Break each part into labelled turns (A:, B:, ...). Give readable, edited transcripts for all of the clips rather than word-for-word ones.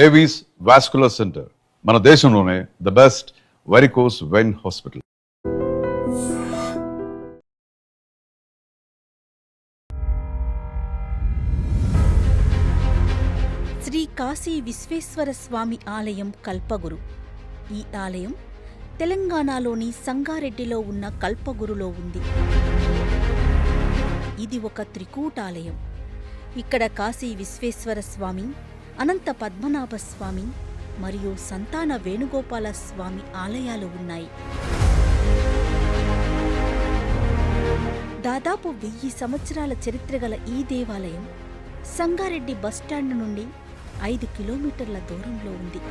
A: Avis vascular center, మన దేశంలోనే the best varicose vein hospital.
B: Shri Kashi Vishweshwara Swamy ఆలయం కల్పగురు. ఈ ఆలయం తెలంగాణలోని సంగారెడ్డిలో ఉన్న కల్పగురులో ఉంది. ఇది ఒక త్రికూటాలయం. ఇక్కడ కాశీ విశ్వేశ్వర స్వామి, అనంత పద్మనాభ స్వామి మరియు సంతాన వేణుగోపాల స్వామి ఆలయాలు ఉన్నాయి. దాదాపు 1000 సంవత్సరాల చరిత్ర గల ఈ దేవాలయం సంగారెడ్డి బస్టాండ్ నుండి 5 కిలోమీటర్ల దూరంలో ఉంది.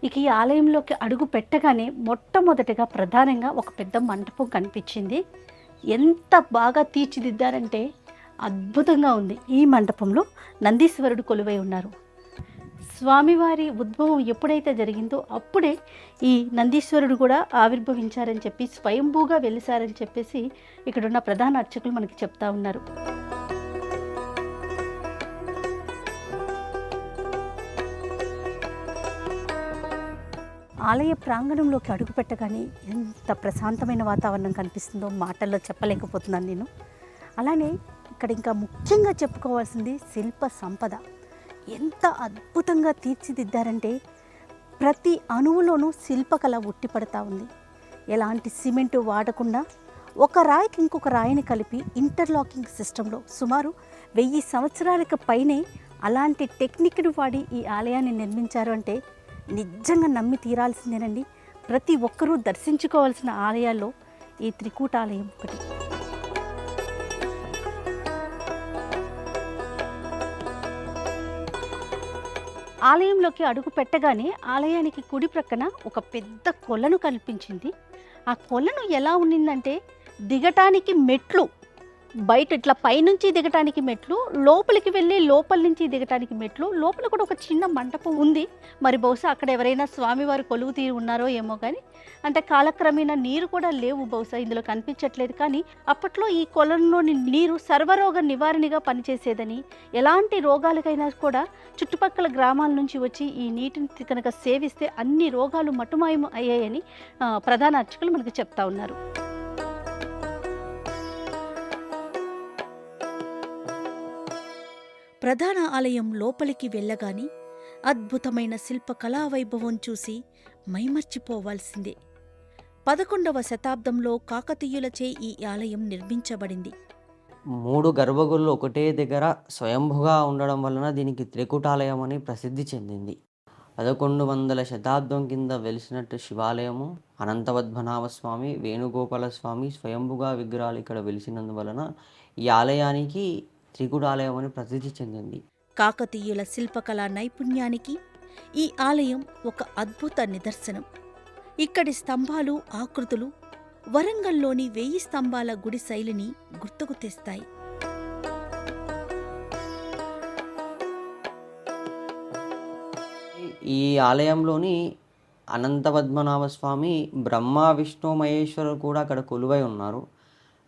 B: ఇక ఈ ఆలయంలోకి అడుగు పెట్టగానే మొట్టమొదటిగా ప్రధానంగా ఒక పెద్ద మంటపం కనిపించింది. ఎంత బాగా తీర్చిదిద్దారంటే అద్భుతంగా ఉంది. ఈ మంటపంలో నందీశ్వరుడు కొలువై ఉన్నారు. స్వామివారి ఉద్భవం ఎప్పుడైతే జరిగిందో అప్పుడే ఈ నందీశ్వరుడు కూడా ఆవిర్భవించారని చెప్పి, స్వయంభూగా వెలిసారని చెప్పేసి ఇక్కడున్న ప్రధాన అర్చకులు మనకి చెప్తా ఉన్నారు. ఆలయ ప్రాంగణంలోకి అడుగుపెట్టగానే ఎంత ప్రశాంతమైన వాతావరణం కనిపిస్తుందో మాటల్లో చెప్పలేకపోతున్నాను నేను. అలానే ఇక్కడ ఇంకా ముఖ్యంగా చెప్పుకోవాల్సింది శిల్ప సంపద. ఎంత అద్భుతంగా తీర్చిదిద్దారంటే ప్రతి అణువులోనూ శిల్పకళ ఉట్టిపడతా ఉంది. ఎలాంటి సిమెంటు వాడకుండా ఒక రాయికి ఇంకొక రాయిని కలిపి ఇంటర్లాకింగ్ సిస్టంలో సుమారు 1000 సంవత్సరాలకు పైనే అలాంటి టెక్నిక్ను వాడి ఈ ఆలయాన్ని నిర్మించారు అంటే నిజంగా నమ్మి తీరాల్సిందేనండి. ప్రతి ఒక్కరూ దర్శించుకోవాల్సిన ఆలయాల్లో ఈ త్రికూటాలయం ఒకటి. ఆలయంలోకి అడుగు పెట్టగానే ఆలయానికి కుడి ప్రక్కన ఒక పెద్ద కొలను కనిపించింది. ఆ కొలను ఎలా ఉండిందంటే దిగటానికి మెట్లు, బయట ఇట్లా పైనుంచి దిగటానికి మెట్లు, లోపలికి వెళ్ళి లోపల నుంచి దిగటానికి మెట్లు, లోపల కూడా ఒక చిన్న మంటపం ఉంది. మరి బహుశా అక్కడ ఎవరైనా స్వామివారు కొలువు తీరి ఉన్నారో ఏమో కానీ, అంటే కాలక్రమేణా నీరు కూడా లేవు, బహుశా ఇందులో కనిపించట్లేదు. కానీ అప్పట్లో ఈ కొలంలోని నీరు సర్వరోగ నివారణగా పనిచేసేదని, ఎలాంటి రోగాలకైనా కూడా చుట్టుపక్కల గ్రామాల నుంచి వచ్చి ఈ నీటిని కనుక సేవిస్తే అన్ని రోగాలు మటుమాయం అయ్యాయని ప్రధాన అర్చకులు మనకు చెప్తా ఉన్నారు. ప్రధాన ఆలయం లోపలికి వెళ్ళగాని అద్భుతమైన శిల్పకళా వైభవం చూసి మైమర్చిపోవాల్సిందే. 11వ శతాబ్దంలో కాకతీయులచే ఈ ఆలయం నిర్మించబడింది.
C: 3 గర్భగుడులు ఒకటే దగ్గర స్వయంభుగా ఉండడం వలన దీనికి త్రికూటాలయం అని ప్రసిద్ధి చెందింది. 1100 శతాబ్దం కింద వెలిసినట్టు శివాలయము, అనంతపద్మనాభ స్వామి, వేణుగోపాల స్వామి స్వయంభుగా విగ్రహాలు ఇక్కడ వెలిసినందువలన ఈ ఆలయానికి త్రికూటాలయం అని ప్రసిద్ధి చెందింది.
B: కాకతీయుల శిల్పకళా నైపుణ్యానికి ఈ ఆలయం ఒక అద్భుత నిదర్శనం. ఇక్కడి స్తంభాలు, ఆకృతులు వరంగల్లోని 1000 స్తంభాల గుడి శైలిని గుర్తుకు తెస్తాయి.
C: ఈ ఆలయంలోని అనంతపద్మనాభ స్వామి, బ్రహ్మ విష్ణు మహేశ్వరుడు కూడా అక్కడ కొలువై ఉన్నారు.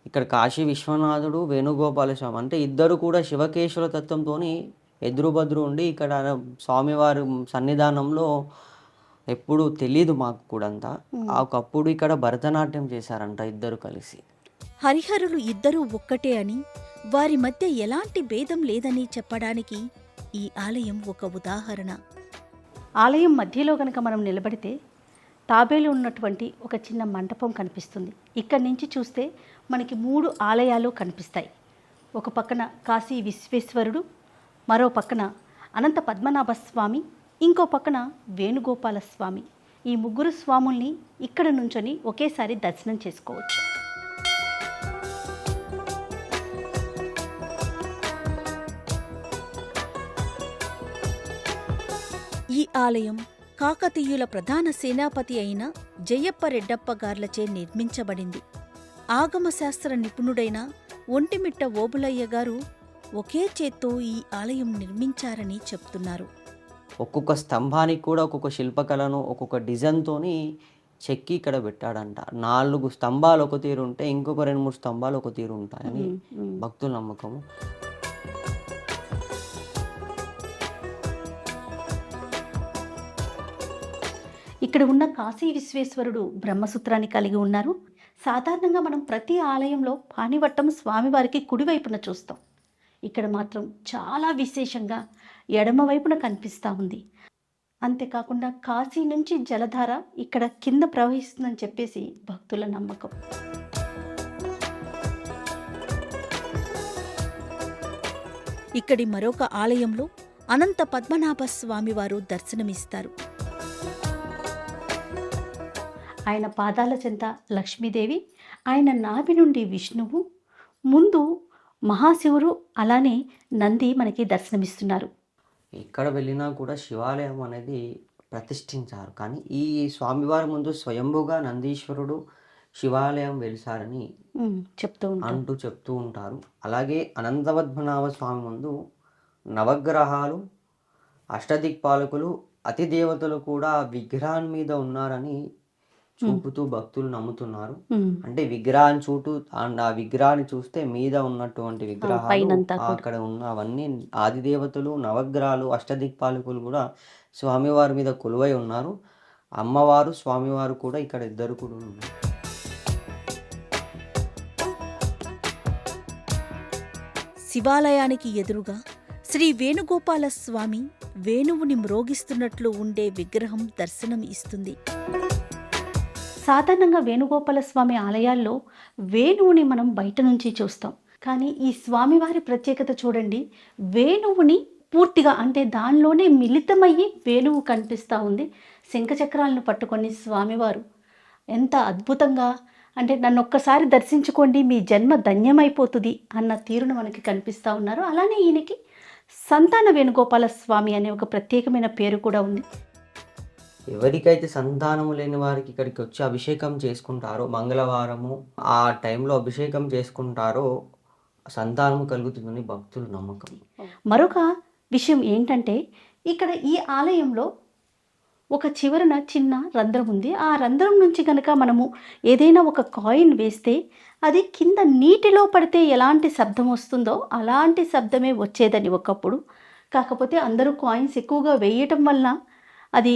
C: ఇక్కడ కాశీ విశ్వనాథుడు, వేణుగోపాల స్వామి అంటే ఇద్దరు కూడా శివకేశవుల తత్వంతో ఎదురుబదురు ఉండి ఇక్కడ స్వామివారి సన్నిధానంలో ఎప్పుడు తెలీదు మాకు కూడా అంతా. ఒకప్పుడు ఇక్కడ భరతనాట్యం చేశారంట ఇద్దరు కలిసి.
B: హరిహరులు ఇద్దరూ ఒక్కటే అని, వారి మధ్య ఎలాంటి భేదం లేదని చెప్పడానికి ఈ ఆలయం ఒక ఉదాహరణ. ఆలయం మధ్యలో గనక మనం నిలబడితే తాబేలు ఉన్నటువంటి ఒక చిన్న మంటపం కనిపిస్తుంది. ఇక్కడి నుంచి చూస్తే మనకి 3 ఆలయాలు కనిపిస్తాయి. ఒక పక్కన కాశీ విశ్వేశ్వరుడు, మరో పక్కన అనంత పద్మనాభ స్వామి, ఇంకో పక్కన వేణుగోపాల స్వామి. ఈ 3 స్వాముల్ని ఇక్కడ నుంచొని ఒకేసారి దర్శనం చేసుకోవచ్చు. ఈ ఆలయం కాకతీయుల ప్రధాన సేనాపతి అయిన జయప్ప రెడ్డప్ప గార్లచే నిర్మించబడింది. ఆగమశాస్త్ర నిపుణుడైన ఒంటిమిట్ట ఓబులయ్య గారు ఒకే చేత్తో ఈ ఆలయం నిర్మించారని చెప్తున్నారు.
C: ఒక్కొక్క స్తంభానికి కూడా ఒక్కొక్క శిల్పకళను ఒక్కొక్క డిజైన్తోని చెక్కి ఇక్కడ పెట్టాడంట. 4 స్తంభాలు ఒక తీరు ఉంటే ఇంకొక 2-3 స్తంభాలు ఒక తీరు ఉంటాయని భక్తుల నమ్మకము.
B: ఇక్కడ ఉన్న కాశీ విశ్వేశ్వరుడు బ్రహ్మసూత్రాన్ని కలిగి ఉన్నారు. సాధారణంగా మనం ప్రతి ఆలయంలో పాణివట్టం స్వామివారికి కుడివైపున చూస్తాం. ఇక్కడ మాత్రం చాలా విశేషంగా ఎడమవైపున కనిపిస్తూ ఉంది. అంతేకాకుండా కాశీ నుంచి జలధార ఇక్కడ కింద ప్రవహిస్తుందని చెప్పేసి భక్తుల నమ్మకం. ఇక్కడి మరొక ఆలయంలో అనంత పద్మనాభ స్వామివారు దర్శనమిస్తారు. ఆయన పాదాల చెంత లక్ష్మీదేవి, ఆయన నాభి నుండి విష్ణువు, ముందు మహాశివుడు, అలానే నంది మనకి దర్శనమిస్తున్నారు.
C: ఎక్కడ వెళ్ళినా కూడా శివాలయం అనేది ప్రతిష్ఠించారు. కానీ ఈ స్వామివారి ముందు స్వయంభుగా నందీశ్వరుడు శివాలయం వెలిసారని చెప్తూ ఉంటారు. అలాగే అనంతపద్మనాభ స్వామి ముందు నవగ్రహాలు, అష్టదిక్పాలకులు, అతిదేవతలు కూడా విగ్రహం మీద ఉన్నారని చూపుతూ భక్తులు నమ్ముతున్నారు. అంటే విగ్రహాన్ని ఆ విగ్రహాన్ని చూస్తే మీద ఉన్నటువంటి విగ్రహాలు అక్కడ ఉన్న అవన్నీ ఆదిదేవతలు, నవగ్రహాలు, అష్టదిక్పాలకులు కూడా స్వామివారి మీద కొలువై ఉన్నారు. అమ్మవారు స్వామివారు కూడా ఇక్కడ ఇద్దరు కూడా ఉన్నారు.
B: శివాలయానికి ఎదురుగా శ్రీ వేణుగోపాల స్వామి వేణువుని మ్రోగిస్తున్నట్లు ఉండే విగ్రహం దర్శనం ఇస్తుంది. సాధారణంగా వేణుగోపాల స్వామి ఆలయాల్లో వేణువుని మనం బయట నుంచి చూస్తాం. కానీ ఈ స్వామివారి ప్రత్యేకత చూడండి, వేణువుని పూర్తిగా అంటే దానిలోనే మిళితమయ్యి వేణువు కనిపిస్తూ ఉంది. శంఖచక్రాలను పట్టుకొని స్వామివారు ఎంత అద్భుతంగా, అంటే నన్ను ఒక్కసారి దర్శించుకోండి మీ జన్మ ధన్యమైపోతుంది అన్న తీరును మనకి కనిపిస్తూ ఉన్నారు. అలానే ఈయనకి సంతాన వేణుగోపాల స్వామి అనే ఒక ప్రత్యేకమైన పేరు కూడా ఉంది.
C: ఎవరికైతే సంతానము లేని వారికి ఇక్కడికి వచ్చి అభిషేకం చేసుకుంటారో, మంగళవారము ఆ టైంలో అభిషేకం చేసుకుంటారో సంతానం కలుగుతుందని భక్తుల నమ్మకం.
B: మరొక విషయం ఏంటంటే, ఇక్కడ ఈ ఆలయంలో ఒక చివరన చిన్న రంధ్రం ఉంది. ఆ రంధ్రం నుంచి కనుక మనము ఏదైనా ఒక కాయిన్ వేస్తే అది కింద నీటిలో పడితే ఎలాంటి శబ్దం వస్తుందో అలాంటి శబ్దమే వచ్చేదని ఒకప్పుడు. కాకపోతే అందరూ కాయిన్స్ ఎక్కువగా వేయటం వల్ల అది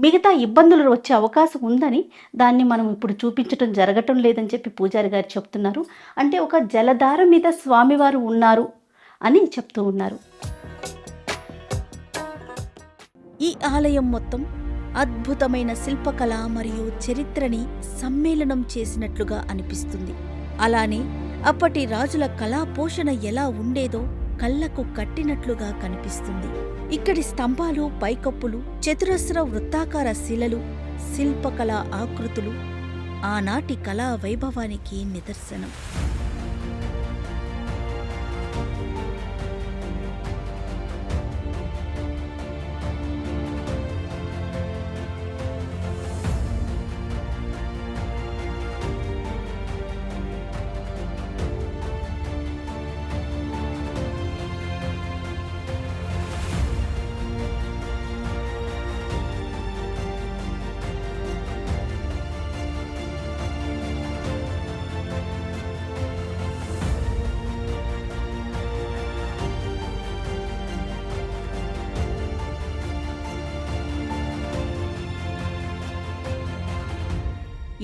B: మిగతా ఇబ్బందులు వచ్చే అవకాశం ఉందని దాన్ని మనం ఇప్పుడు చూపించటం జరగటం లేదని చెప్పి పూజారి గారు చెప్తున్నారు. అంటే ఒక జలధార మీద స్వామివారు ఉన్నారు అని చెప్తూ ఉన్నారు. ఈ ఆలయం మొత్తం అద్భుతమైన శిల్పకళ మరియు చరిత్రని సమ్మేళనం చేసినట్లుగా అనిపిస్తుంది. అలానే అప్పటి రాజుల కళా పోషణ ఎలా ఉండేదో కళ్ళకు కట్టినట్లుగా కనిపిస్తుంది. ఇక్కడి స్తంభాలు, పైకప్పులు, చతురస్ర వృత్తాకార శిలలు, శిల్పకళ ఆకృతులు ఆనాటి కళా వైభవానికి నిదర్శనం.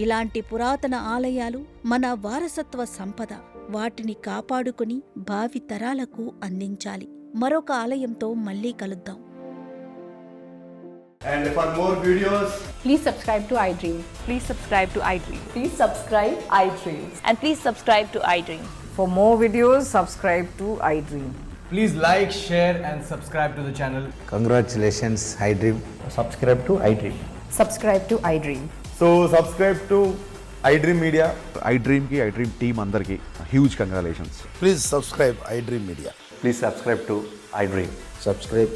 B: ఇలాంటి పురాతన ఆలయాలు మన వారసత్వ సంపద. వాటిని కాపాడుకుని భావి తరాలకు అందించాలి. మరొక ఆలయంతో మళ్ళీ కలుద్దాం.
D: And for more videos,
E: please subscribe to iDream.
F: Please subscribe to iDream.
E: Please subscribe iDream.
F: And please subscribe to iDream.
E: For more videos, subscribe to iDream.
D: please like, share and subscribe to the channel.
G: Congratulations, iDream.
D: Subscribe to iDream.
E: Subscribe to iDream.
D: So subscribe to iDream Media.
H: iDream ki iDream team andarki huge congratulations.
G: Please subscribe iDream Media.
I: Please subscribe to iDream.
G: Subscribe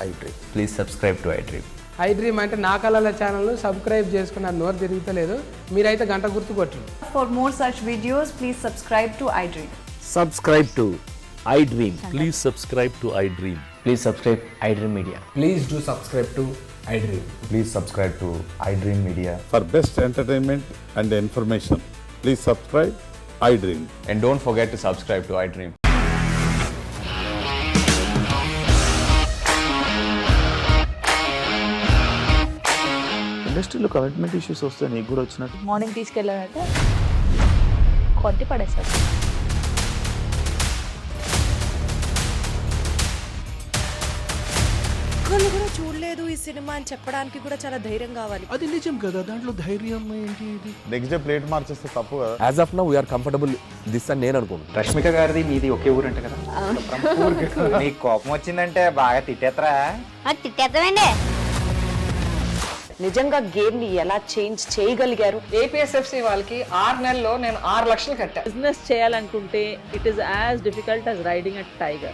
G: iDream.
I: Please subscribe to iDream. I dream అంటే నా కళల channel subscribe చేసుకున్న నోరు తిరుగుతలేదు, మీరైతే గంట గుర్తు కొట్టండి.
E: For more such videos, please subscribe to iDream.
J: Subscribe to iDream. Please subscribe to iDream.
C: Please subscribe iDream Media.
D: Please do subscribe to iDream.
H: Please subscribe to iDream Media.
G: For best entertainment and information, please subscribe iDream.
D: And don't forget to subscribe to iDream.
J: ఇండస్ట్రీలో commitment issues వస్తే నీకు కూడా వచ్చినట్టు.
F: Morning తీసుకెళ్ళాలంటే కొట్టి పడేస్తారు.
E: ఒక్కళ్ళు కూడా చూడలేదు ఈ సినిమా అని చెప్పడానికి కూడా చాలా ధైర్యం కావాలి.
J: అది నిజం కదా, దాంట్లో ధైర్యం ఏంటి?
H: నెక్స్ట్ డే ప్లేట్ మార్చేస్తే తప్పు కదా.
J: As of now we are comfortable this అని నేను అనుకుంటున్నాను.
C: రష్మిక గారిది మీది ఒకే ఊరు అంట కదా.
D: నీకు కోపం వచ్చిందంటే బాగా తిట్టేత్తరా?
B: తిట్టేద్దామండి.
E: నిజంగా గేమ్ ని ఎలా చేంజ్ చేయగలిగారు?
I: ఏపీఎస్ఎఫ్సి వాళ్ళకి 6 నెలల్లో నేను 6 లక్షలు కట్టా.
F: బిజినెస్ చేయాలనుకుంటే it is as difficult as riding a tiger.